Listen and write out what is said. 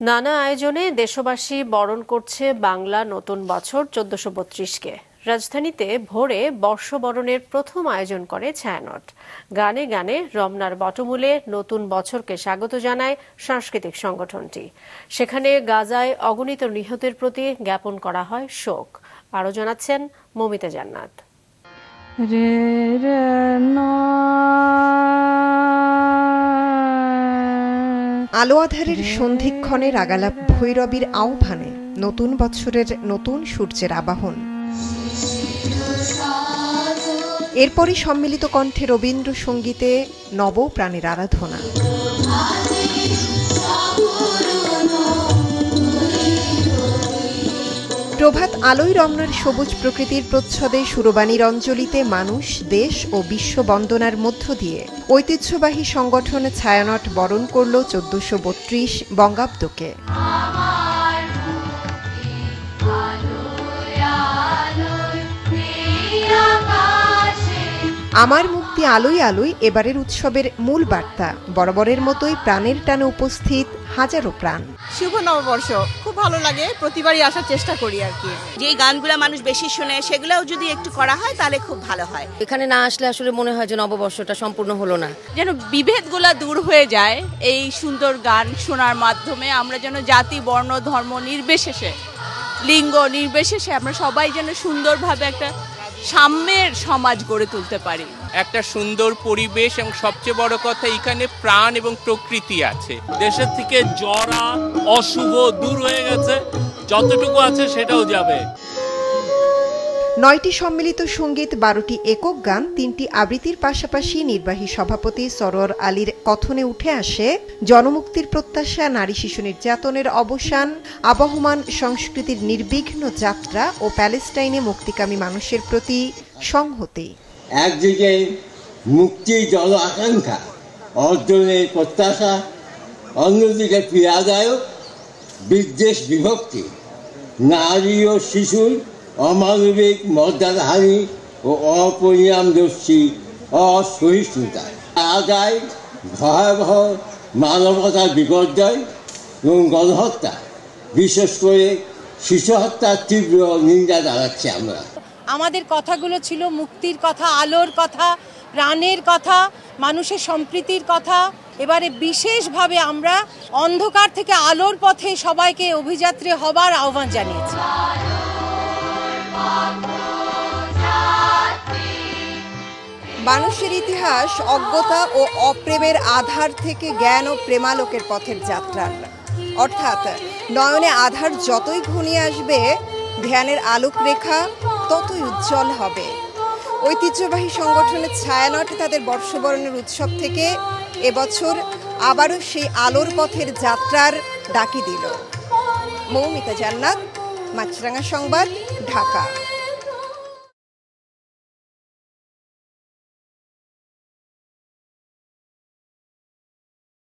নানা আয়োজনে দেশবাসী বরণ করছে বাংলা নতুন বছর ১৪৩২-কে। রাজধানীতে ভোরে বর্ষবরণের প্রথম আয়োজন করে ছায়ানট। গানে গানে রমনার বটমূলে নতুন বছরকে স্বাগত জানায় সাংস্কৃতিক সংগঠনটি। সেখানে গাজায় অগণিত নিহতের প্রতি জ্ঞাপন করা হয় শোক। আরও জানাচ্ছেন মমিতা জান্নাত। আলো আঁধারের সন্ধিক্ষণে রাগালাপ ভৈরবীর আহ্বানে নতুন বছরের নতুন সূর্যের আবাহন। এরপরই সম্মিলিত কণ্ঠে রবীন্দ্রসঙ্গীতে নব প্রাণের আরাধনা। প্রভাত আলোয় রমনার সবুজ প্রকৃতির প্রচ্ছদে সুরবাণীর অঞ্জলিতে মানুষ, দেশ ও বিশ্ব বন্দনার মধ্য দিয়ে ঐতিহ্যবাহী সংগঠন ছায়ানট বরণ করল ১৪৩২ বঙ্গাব্দকে। আমার মুক্তি আলোয় আলোয় এবারের উৎসবের মূল বার্তা। বরাবরের মতোই প্রাণের টানে উপস্থিত হাজারো প্রাণ। শুভ নববর্ষ, খুব ভালো লাগে, প্রতিবারই আসার চেষ্টা করি আর কি। যে গানগুলো মানুষ বেশি শুনে সেগুলোও যদি একটু করা হয় তাহলে খুব ভালো হয়। এখানে না আসলে আসলে মনে হয় যে নববর্ষটা সম্পূর্ণ হলো না। যেন বিভেদগুলো দূর হয়ে যায় এই সুন্দর গান শোনার মাধ্যমে। আমরা যেন জাতি, বর্ণ, ধর্ম নির্বিশেষে, লিঙ্গ নির্বিশেষে আমরা সবাই যেন সুন্দরভাবে একটা সাম্যের সমাজ গড়ে তুলতে পারি। একটা সুন্দর পরিবেশ এবং সবচেয়ে বড় কথা এখানে প্রাণ এবং প্রকৃতি আছে। দেশের থেকে জরা অশুভ দূর হয়ে গেছে, যতটুকু আছে সেটাও যাবে। ৯টি সম্মিলিত সঙ্গীত, ১২টি একক গান, ৩টি আবৃত্তির পাশাপাশি নির্বাহী সভাপতি সরোয়ার আলীর কথনে উঠে আসে জনমুক্তির প্রত্যাশা, নারী শিশু নির্যাতনের অবসান, আবহমান সংস্কৃতির নির্বিঘ্ন যাত্রা ও প্যালেস্টাইনে মুক্তিকামী মানুষের প্রতি সংহতি। একদিকে মুক্তির জল আকাঙ্ক্ষা অর্জনের প্রত্যাশা, অন্যদিকে পীড়াদায়ক বিদ্বেষ বিভক্তি, নারী ও শিশুর অমানবিক মর্যাদাহানি ও অপরিণামদর্শী অসহিষ্ণুতা, আদায় ভয়াবহ মানবতার বিপর্যয় এবং গণহত্যা, বিশেষ করে শিশু হত্যার তীব্র নিন্দা জানাচ্ছি আমরা। আমাদের কথাগুলো ছিল মুক্তির কথা, আলোর কথা, প্রাণের কথা, মানুষের সম্প্রীতির কথা। এবারে বিশেষভাবে আমরা অন্ধকার থেকে আলোর পথে সবাইকে অভিযাত্রী হবার আহ্বান জানিয়েছি। মানুষের ইতিহাস অজ্ঞতা ও অপ্রেমের আধার থেকে জ্ঞান ও প্রেমালোকের পথের যাত্রার, অর্থাৎ নয়নে আধার যতই ঘনিয়ে আসবে, ধ্যানের আলোক রেখা ততই উজ্জ্বল হবে। ঐতিহ্যবাহী সংগঠনের ছায়ানট তাদের বর্ষবরণের উৎসব থেকে এবছর আবারও সেই আলোর পথের যাত্রার ডাকি দিল। মৌমিতা জান্নাত, মাছরাঙা সংবাদ, ঢাকা।